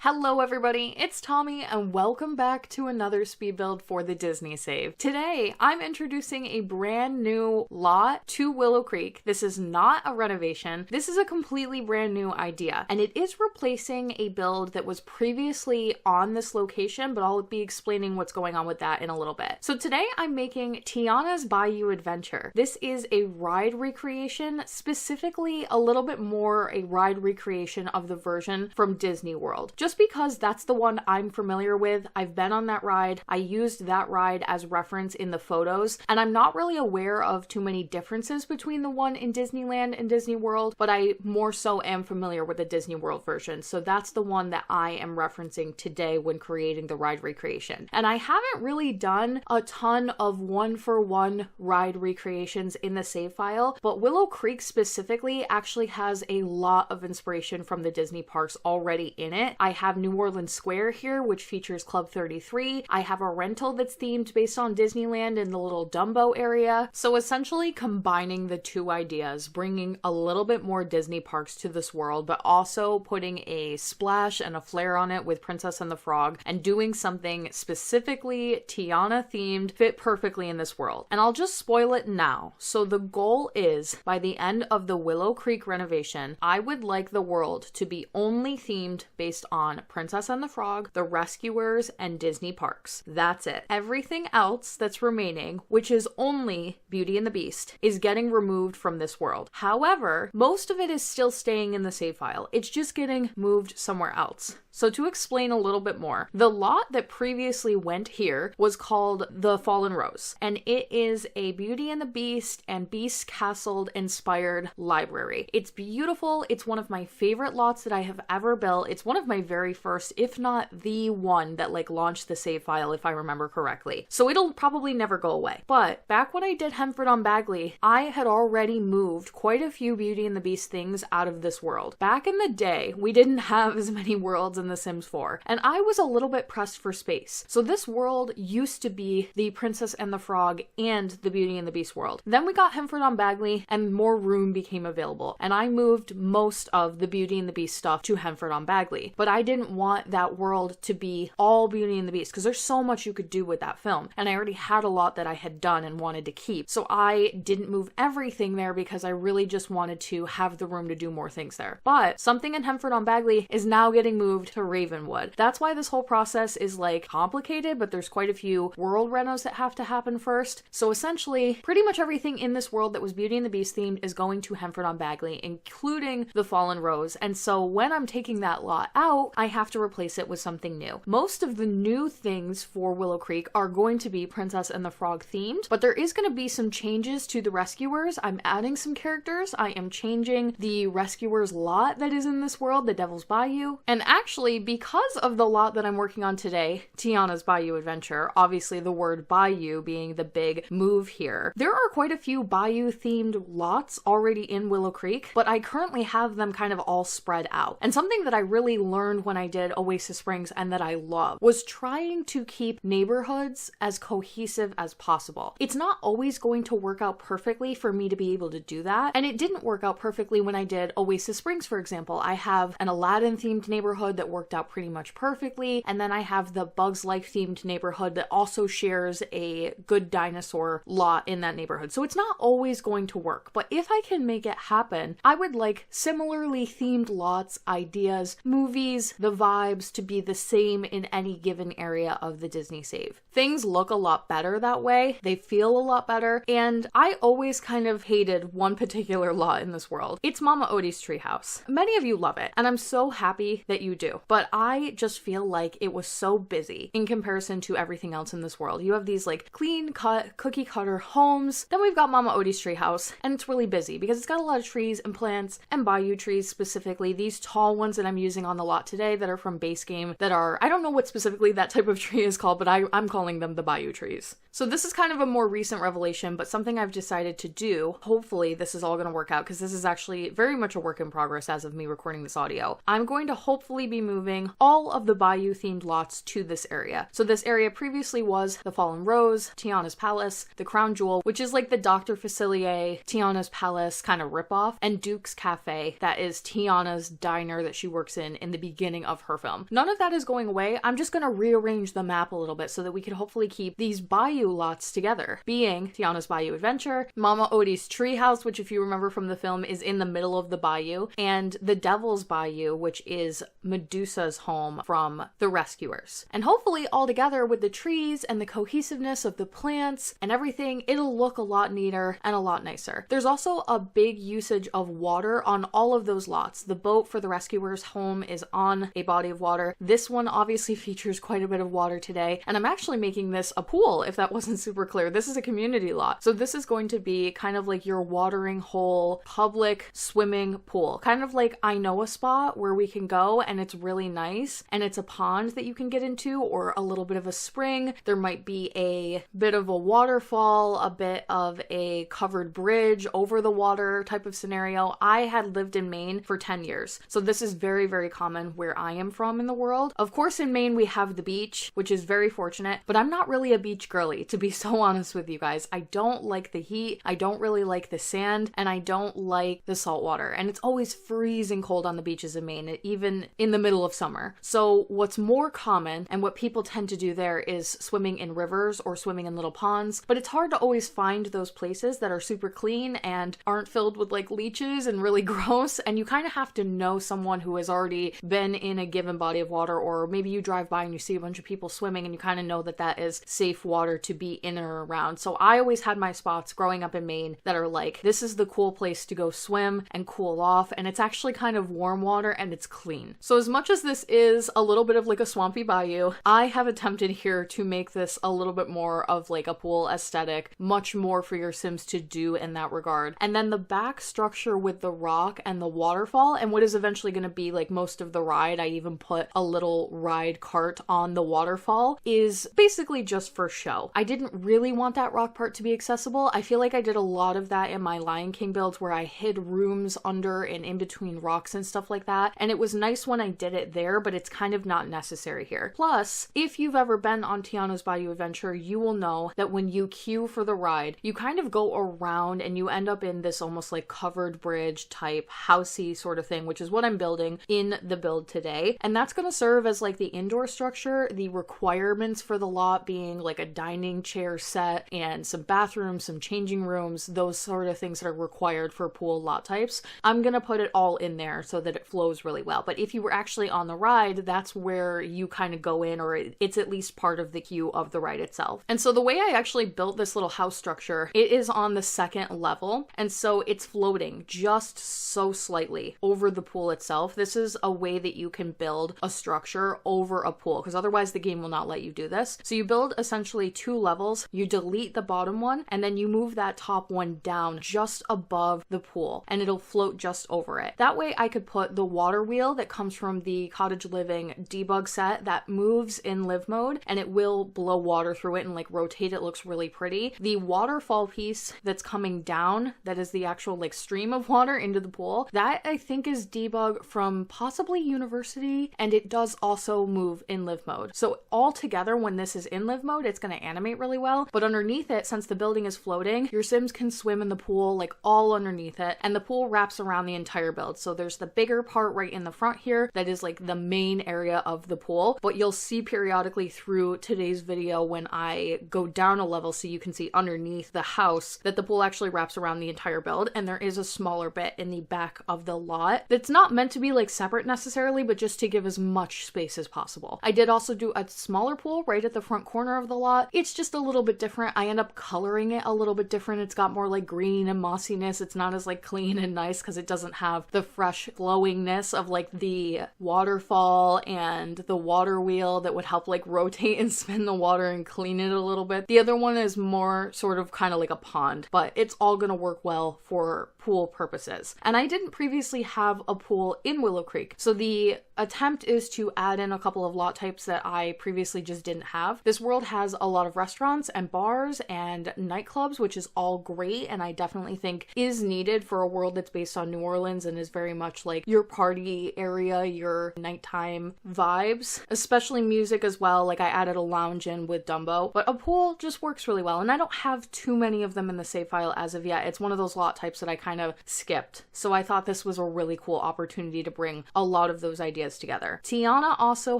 Hello everybody, it's Tommy and welcome back to another speed build for the Disney Save. Today, I'm introducing a brand new lot to Willow Creek. This is not a renovation. This is a completely brand new idea, and it is replacing a build that was previously on this location, but I'll be explaining what's going on with that in a little bit. So today I'm making Tiana's Bayou Adventure. This is a ride recreation, specifically a little bit more a ride recreation of the version from Disney World. Just because that's the one I'm familiar with. I've been on that ride. I used that ride as reference in the photos, and I'm not really aware of too many differences between the one in Disneyland and Disney World, but I more so am familiar with the Disney World version, so that's the one that I am referencing today when creating the ride recreation. And I haven't really done a ton of one-for-one ride recreations in the save file, but Willow Creek specifically actually has a lot of inspiration from the Disney parks already in it. I have New Orleans Square here, which features Club 33. I have a rental that's themed based on Disneyland in the little Dumbo area. So essentially combining the two ideas, bringing a little bit more Disney parks to this world, but also putting a splash and a flair on it with Princess and the Frog and doing something specifically Tiana themed fit perfectly in this world. And I'll just spoil it now. So the goal is by the end of the Willow Creek renovation, I would like the world to be only themed based on Princess and the Frog, the Rescuers, and Disney parks. That's it. Everything else that's remaining, which is only Beauty and the Beast, is getting removed from this world. However, most of it is still staying in the save file. It's just getting moved somewhere else. So to explain a little bit more, the lot that previously went here was called the Fallen Rose, and it is a Beauty and the Beast and Beast Castle inspired library. It's beautiful. It's one of my favorite lots that I have ever built. It's one of my very first, if not the one that launched the save file, if I remember correctly. So it'll probably never go away. But back when I did Hemford on Bagley, I had already moved quite a few Beauty and the Beast things out of this world. Back in the day, we didn't have as many worlds in The Sims 4, and I was a little bit pressed for space. So this world used to be the Princess and the Frog and the Beauty and the Beast world. Then we got Hemford on Bagley and more room became available, and I moved most of the Beauty and the Beast stuff to Hemford on Bagley. But I didn't want that world to be all Beauty and the Beast because there's so much you could do with that film, and I already had a lot that I had done and wanted to keep. So I didn't move everything there because I really just wanted to have the room to do more things there. But something in Hemford on Bagley is now getting moved to Ravenwood. That's why this whole process is complicated, but there's quite a few world renos that have to happen first. So essentially, pretty much everything in this world that was Beauty and the Beast themed is going to Hemford on Bagley, including the Fallen Rose. And so when I'm taking that lot out, I have to replace it with something new. Most of the new things for Willow Creek are going to be Princess and the Frog themed, but there is going to be some changes to the Rescuers. I'm adding some characters. I am changing the Rescuers lot that is in this world, the Devil's Bayou. And actually, because of the lot that I'm working on today, Tiana's Bayou Adventure, obviously the word Bayou being the big move here, there are quite a few Bayou themed lots already in Willow Creek, but I currently have them kind of all spread out. And something that I really learned when I did Oasis Springs and that I love was trying to keep neighborhoods as cohesive as possible. It's not always going to work out perfectly for me to be able to do that, and it didn't work out perfectly when I did Oasis Springs, for example. I have an Aladdin themed neighborhood that worked out pretty much perfectly, and then I have the Bugs Life themed neighborhood that also shares a Good Dinosaur lot in that neighborhood. So it's not always going to work, but if I can make it happen, I would like similarly themed lots, ideas, movies, the vibes to be the same in any given area of the Disney Save. Things look a lot better that way, they feel a lot better, and I always kind of hated one particular lot in this world. It's Mama Odie's treehouse. Many of you love it, and I'm so happy that you do, but I just feel like it was so busy in comparison to everything else in this world. You have these clean cut, cookie cutter homes, then we've got Mama Odie's treehouse, and it's really busy because it's got a lot of trees and plants and bayou trees, specifically these tall ones that I'm using on the lot today that are from base game that are, I don't know what specifically that type of tree is called, but I'm calling them the bayou trees. So this is kind of a more recent revelation, but something I've decided to do. Hopefully this is all going to work out because this is actually very much a work in progress as of me recording this audio. I'm going to hopefully be moving all of the Bayou themed lots to this area. So this area previously was the Fallen Rose, Tiana's Palace, the Crown Jewel, which is like the Dr. Facilier, Tiana's Palace kind of ripoff, and Duke's Cafe, that is Tiana's diner that she works in the beginning beginning of her film. None of that is going away. I'm just going to rearrange the map a little bit so that we can hopefully keep these Bayou lots together, being Tiana's Bayou Adventure, Mama Odie's treehouse, which if you remember from the film is in the middle of the bayou, and the Devil's Bayou, which is Medusa's home from The Rescuers. And hopefully all together with the trees and the cohesiveness of the plants and everything, it'll look a lot neater and a lot nicer. There's also a big usage of water on all of those lots. The boat for The Rescuers home is on a body of water. This one obviously features quite a bit of water today, and I'm actually making this a pool, if that wasn't super clear. This is a community lot. So this is going to be kind of like your watering hole, public swimming pool. Kind of like I know a spot where we can go and it's really nice, and it's a pond that you can get into, or a little bit of a spring. There might be a bit of a waterfall, a bit of a covered bridge over the water type of scenario. I had lived in Maine for 10 years, so this is very, very common where I am from in the world. Of course, in Maine we have the beach, which is very fortunate, but I'm not really a beach girly, to be so honest with you guys. I don't like the heat, I don't really like the sand, and I don't like the salt water, and it's always freezing cold on the beaches in Maine, even in the middle of summer. So what's more common and what people tend to do there is swimming in rivers or swimming in little ponds, but it's hard to always find those places that are super clean and aren't filled with like leeches and really gross, and you kind of have to know someone who has already been in a given body of water, or maybe you drive by and you see a bunch of people swimming and you kind of know that that is safe water to be in or around. So I always had my spots growing up in Maine that are like, this is the cool place to go swim and cool off, and it's actually kind of warm water and it's clean. So as much as this is a little bit of like a swampy bayou, I have attempted here to make this a little bit more of like a pool aesthetic, much more for your Sims to do in that regard. And then the back structure with the rock and the waterfall and what is eventually going to be like most of the ride, I even put a little ride cart on the waterfall, is basically just for show. I didn't really want that rock part to be accessible. I feel like I did a lot of that in my Lion King builds where I hid rooms under and in between rocks and stuff like that, and it was nice when I did it there, but it's kind of not necessary here. Plus, if you've ever been on Tiana's Bayou Adventure, you will know that when you queue for the ride, you kind of go around and you end up in this almost like covered bridge type housey sort of thing, which is what I'm building in the build today. And that's going to serve as like the indoor structure, the requirements for the lot being like a dining chair set and some bathrooms, some changing rooms, those sort of things that are required for pool lot types. I'm going to put it all in there so that it flows really well. But if you were actually on the ride, that's where you kind of go in, or it's at least part of the queue of the ride itself. And so the way I actually built this little house structure, it is on the second level, and so it's floating just so slightly over the pool itself. This is a way that you can build a structure over a pool, because otherwise the game will not let you do this. So you build essentially 2 levels, you delete the bottom one, and then you move that top one down just above the pool, and it'll float just over it. That way I could put the water wheel that comes from the Cottage Living debug set that moves in live mode, and it will blow water through it and like rotate. It looks really pretty. The waterfall piece that's coming down, that is the actual like stream of water into the pool, that I think is debug from possibly University, and it does also move in live mode. So all together, when this is in live mode, it's going to animate really well, but underneath it, since the building is floating, your Sims can swim in the pool like all underneath it, and the pool wraps around the entire build. So there's the bigger part right in the front here that is like the main area of the pool, but you'll see periodically through today's video when I go down a level so you can see underneath the house that the pool actually wraps around the entire build, and there is a smaller bit in the back of the lot that's not meant to be like separate necessarily, but just to give as much space as possible. I did also do a smaller pool right at the front corner of the lot. It's just a little bit different. I end up coloring it a little bit different. It's got more like green and mossiness. It's not as like clean and nice because it doesn't have the fresh flowingness of like the waterfall and the water wheel that would help like rotate and spin the water and clean it a little bit. The other one is more sort of kind of like a pond, but it's all going to work well for pool purposes. And I didn't previously have a pool in Willow Creek, so the attempt is to add in a couple of lot types that I previously just didn't have. This world has a lot of restaurants and bars and nightclubs, which is all great, and I definitely think is needed for a world that's based on New Orleans and is very much like your party area, your nighttime vibes, especially music as well. Like I added a lounge in with Dumbo, but a pool just works really well, and I don't have too many of them in the save file as of yet. It's one of those lot types that I kind of skipped, so I thought this was a really cool opportunity to bring a lot of those ideas areas together. Tiana also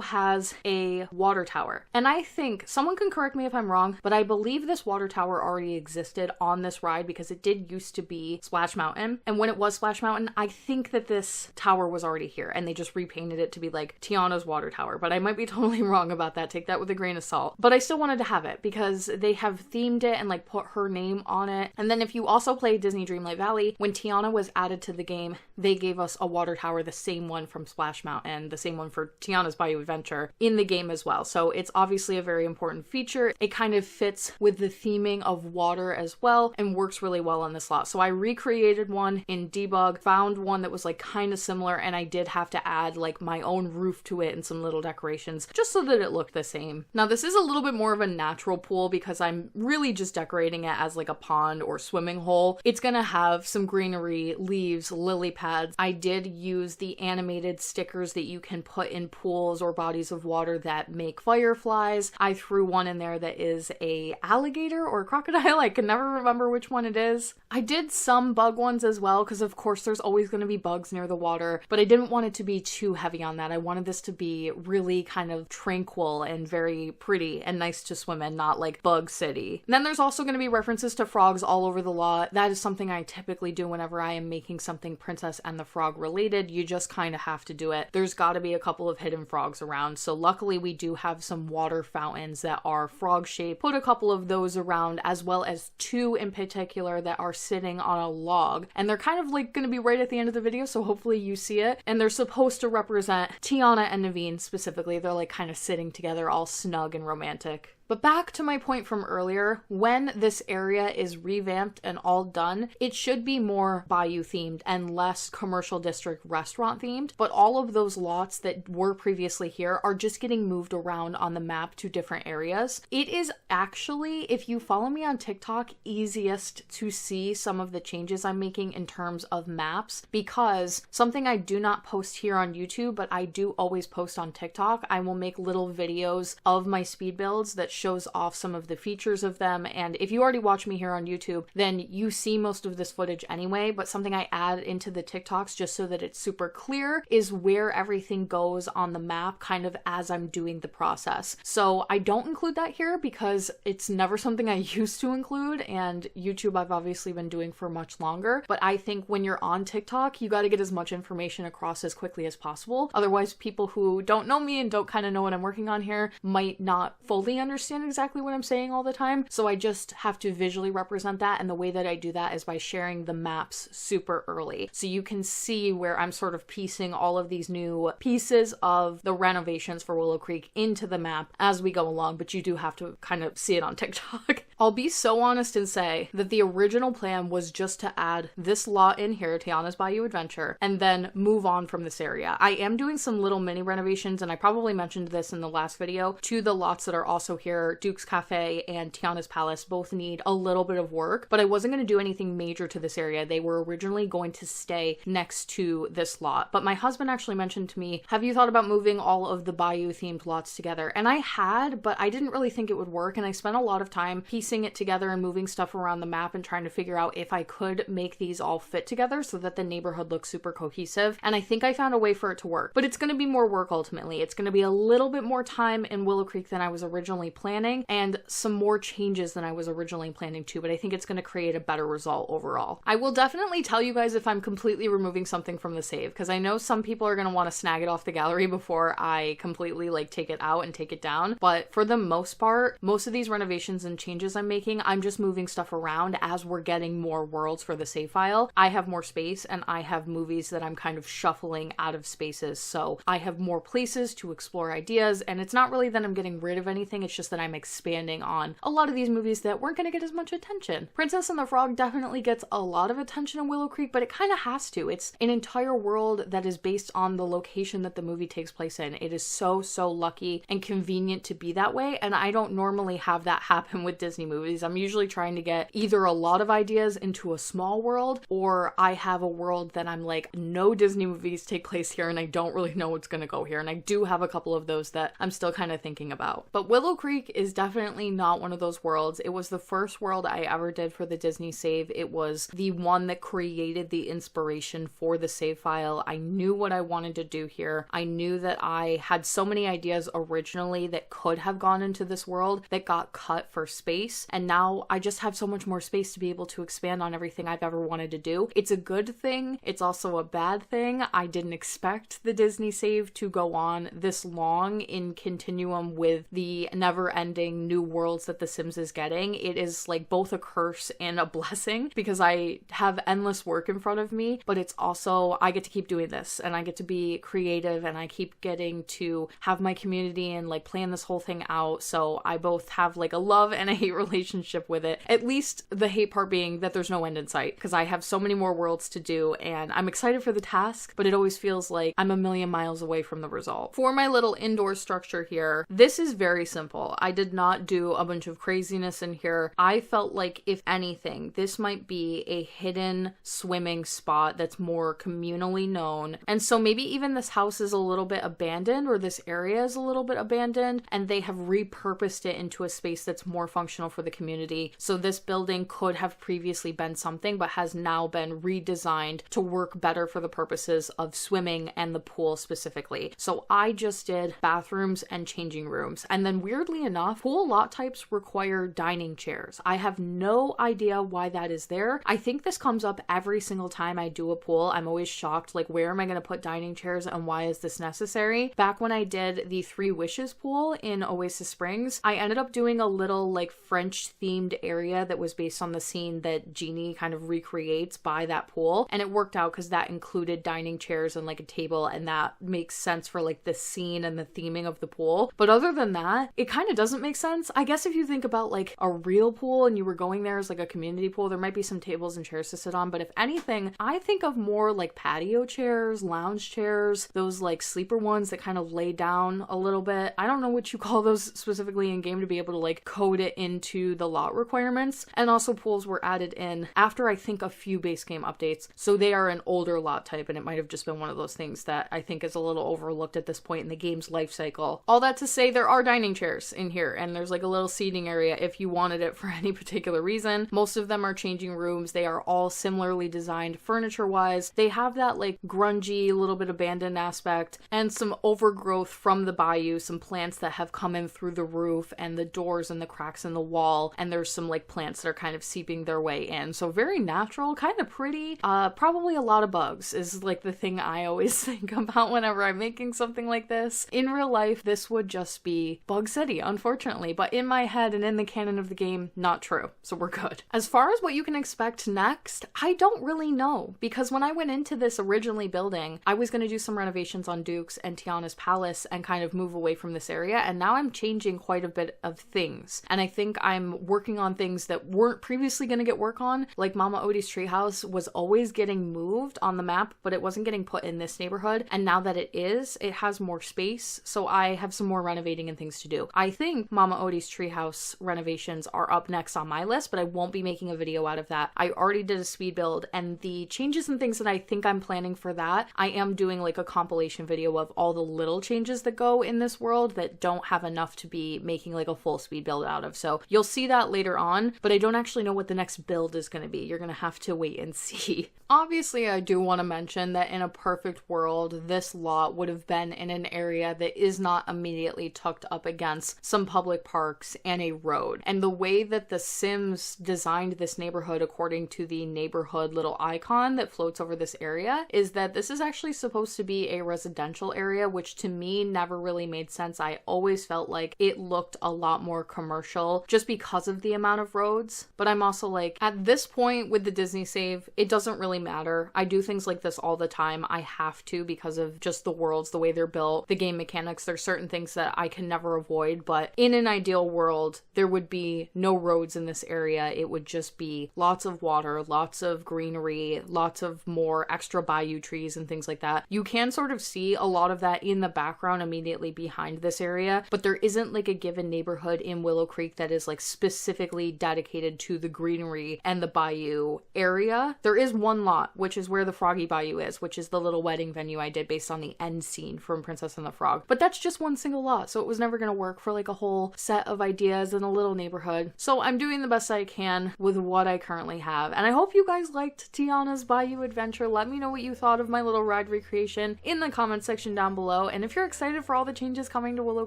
has a water tower. And I think, someone can correct me if I'm wrong, but I believe this water tower already existed on this ride because it did used to be Splash Mountain. And when it was Splash Mountain, I think that this tower was already here and they just repainted it to be like Tiana's water tower. But I might be totally wrong about that. Take that with a grain of salt. But I still wanted to have it because they have themed it and like put her name on it. And then if you also play Disney Dreamlight Valley, when Tiana was added to the game, they gave us a water tower, the same one from Splash Mountain, the same one for Tiana's Bayou Adventure in the game as well. So it's obviously a very important feature. It kind of fits with the theming of water as well and works really well on this lot. So I recreated one in debug, found one that was like kind of similar, and I did have to add like my own roof to it and some little decorations just so that it looked the same. Now this is a little bit more of a natural pool because I'm really just decorating it as like a pond or swimming hole. It's gonna have some greenery, leaves, lily pads. I did use the animated stickers that you can put in pools or bodies of water that make fireflies. I threw one in there that is a alligator or a crocodile. I can never remember which one it is. I did some bug ones as well because of course there's always going to be bugs near the water, but I didn't want it to be too heavy on that. I wanted this to be really kind of tranquil and very pretty and nice to swim in, not like Bug City. And then there's also going to be references to frogs all over the lot. That is something I typically do whenever I am making something Princess and the Frog related. You just kind of have to do it. There's got to be a couple of hidden frogs around. So luckily we do have some water fountains that are frog shaped. Put a couple of those around, as well as two in particular that are sitting on a log. And they're kind of like going to be right at the end of the video, so hopefully you see it. And they're supposed to represent Tiana and Naveen specifically. They're like kind of sitting together all snug and romantic. But back to my point from earlier, when this area is revamped and all done, it should be more Bayou themed and less commercial district restaurant themed. But all of those lots that were previously here are just getting moved around on the map to different areas. It is actually, if you follow me on TikTok, easiest to see some of the changes I'm making in terms of maps, because something I do not post here on YouTube, but I do always post on TikTok. I will make little videos of my speed builds that shows off some of the features of them. And if you already watch me here on YouTube, then you see most of this footage anyway, but something I add into the TikToks just so that it's super clear is where everything goes on the map kind of as I'm doing the process. So I don't include that here because it's never something I used to include, and YouTube I've obviously been doing for much longer. But I think when you're on TikTok, you got to get as much information across as quickly as possible. Otherwise, people who don't know me and don't kind of know what I'm working on here might not fully understand exactly what I'm saying all the time. So I just have to visually represent that, and the way that I do that is by sharing the maps super early. So you can see where I'm sort of piecing all of these new pieces of the renovations for Willow Creek into the map as we go along, but you do have to kind of see it on TikTok. I'll be so honest and say that the original plan was just to add this lot in here, Tiana's Bayou Adventure, and then move on from this area. I am doing some little mini renovations, and I probably mentioned this in the last video, to the lots that are also here. Duke's Cafe and Tiana's Palace both need a little bit of work, but I wasn't going to do anything major to this area. They were originally going to stay next to this lot, but my husband actually mentioned to me, have you thought about moving all of the Bayou themed lots together? And I had, but I didn't really think it would work, and I spent a lot of time piecing it together and moving stuff around the map and trying to figure out if I could make these all fit together so that the neighborhood looks super cohesive, and I think I found a way for it to work. But it's going to be more work ultimately. It's going to be a little bit more time in Willow Creek than I was originally planning, and some more changes than I was originally planning to, but I think it's going to create a better result overall. I will definitely tell you guys if I'm completely removing something from the save, because I know some people are going to want to snag it off the gallery before I completely like take it out and take it down, but for the most part, most of these renovations and changes I'm making, I'm just moving stuff around as we're getting more worlds for the save file. I have more space, and I have movies that I'm kind of shuffling out of spaces, so I have more places to explore ideas, and it's not really that I'm getting rid of anything, it's just that I'm expanding on a lot of these movies that weren't going to get as much attention. Princess and the Frog definitely gets a lot of attention in Willow Creek, but it kind of has to. It's an entire world that is based on the location that the movie takes place in. It is so lucky and convenient to be that way, and I don't normally have that happen with Disney movies. I'm usually trying to get either a lot of ideas into a small world, or I have a world that I'm like, no Disney movies take place here and I don't really know what's gonna go here. And I do have a couple of those that I'm still kind of thinking about. But Willow Creek is definitely not one of those worlds. It was the first world I ever did for the Disney save. It was the one that created the inspiration for the save file. I knew what I wanted to do here. I knew that I had so many ideas originally that could have gone into this world that got cut for space. And now I just have so much more space to be able to expand on everything I've ever wanted to do. It's a good thing. It's also a bad thing. I didn't expect the Disney save to go on this long in continuum with the never-ending new worlds that The Sims is getting. It is like both a curse and a blessing because I have endless work in front of me, but it's also, I get to keep doing this and I get to be creative and I keep getting to have my community and like plan this whole thing out. So I both have like a love and a hate relationship with it. At least the hate part being that there's no end in sight because I have so many more worlds to do and I'm excited for the task, but it always feels like I'm a million miles away from the result. For my little indoor structure here, this is very simple. I did not do a bunch of craziness in here. I felt like, if anything, this might be a hidden swimming spot that's more communally known. And so maybe even this house is a little bit abandoned, or this area is a little bit abandoned, and they have repurposed it into a space that's more functional for the community. So this building could have previously been something, but has now been redesigned to work better for the purposes of swimming and the pool specifically. So I just did bathrooms and changing rooms. And then weirdly enough, pool lot types require dining chairs. I have no idea why that is there. I think this comes up every single time I do a pool. I'm always shocked, like, where am I going to put dining chairs and why is this necessary? Back when I did the Three Wishes pool in Oasis Springs, I ended up doing a little like French themed area that was based on the scene that Genie kind of recreates by that pool. And it worked out because that included dining chairs and like a table, and that makes sense for like the scene and the theming of the pool. But other than that, it kind of doesn't make sense. I guess if you think about like a real pool and you were going there as like a community pool, there might be some tables and chairs to sit on. But if anything, I think of more like patio chairs, lounge chairs, those like sleeper ones that kind of lay down a little bit. I don't know what you call those specifically in game to be able to like code it into the lot requirements. And also pools were added in after I think a few base game updates. So they are an older lot type, and it might have just been one of those things that I think is a little overlooked at this point in the game's life cycle. All that to say, there are dining chairs in here, and there's like a little seating area if you wanted it for any particular reason. Most of them are changing rooms. They are all similarly designed furniture-wise. They have that like grungy, little bit abandoned aspect, and some overgrowth from the bayou, some plants that have come in through the roof and the doors and the cracks in the wall, and there's some like plants that are kind of seeping their way in. So very natural, kind of pretty. Probably a lot of bugs is like the thing I always think about whenever I'm making something like this. In real life, this would just be Bug City, unfortunately, but in my head and in the canon of the game, not true. So we're good. As far as what you can expect next, I don't really know, because when I went into this originally building, I was going to do some renovations on Duke's and Tiana's palace and kind of move away from this area, and now I'm changing quite a bit of things. And I think I'm working on things that weren't previously going to get work on, like Mama Odie's treehouse was always getting moved on the map, but it wasn't getting put in this neighborhood, and now that it is, it has more space, so I have some more renovating and things to do. I think Mama Odie's treehouse renovations are up next on my list, but I won't be making a video out of that. I already did a speed build, and the changes and things that I think I'm planning for that, I am doing like a compilation video of all the little changes that go in this world that don't have enough to be making like a full speed build out of. So you'll see that later on, but I don't actually know what the next build is going to be. You're going to have to wait and see. Obviously, I do want to mention that in a perfect world, this lot would have been in an area that is not immediately tucked up against some public parks and a road. And the way that The Sims designed this neighborhood, according to the neighborhood little icon that floats over this area, is that this is actually supposed to be a residential area, which to me never really made sense. I always felt like it looked a lot more commercial just because of the amount of roads. But I'm also like, at this point with the Disney save, it doesn't really matter. I do things like this all the time. I have to because of just the worlds, the way they're built, the game mechanics. There's certain things that I can never avoid, but in an ideal world, there would be no roads in this area. It would just be lots of water, lots of greenery, lots of more extra bayou trees and things like that. You can sort of see a lot of that in the background immediately behind this area, but there isn't like a given neighborhood in Willow Creek that is like specifically dedicated to the greenery and the Bayou area. There is one lot, which is where the Froggy Bayou is, which is the little wedding venue I did based on the end scene from Princess and the Frog. But that's just one single lot, so it was never going to work for like a whole set of ideas in a little neighborhood. So I'm doing the best I can with what I currently have. And I hope you guys liked Tiana's Bayou adventure. Let me know what you thought of my little ride recreation in the comment section down below. And if you're excited for all the changes coming to Willow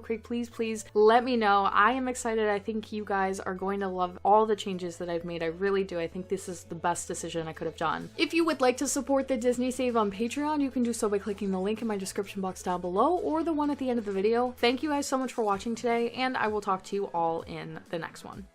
Creek, please let me know. I am excited. I think you guys are going to love all the changes that I've made. I really do. I think this is the best decision I could have done. If you would like to support the Disney Save on Patreon, you can do so by clicking the link in my description box down below or the one at the end of the video. Thank you guys so much for watching today, and I will talk to you all in the next one.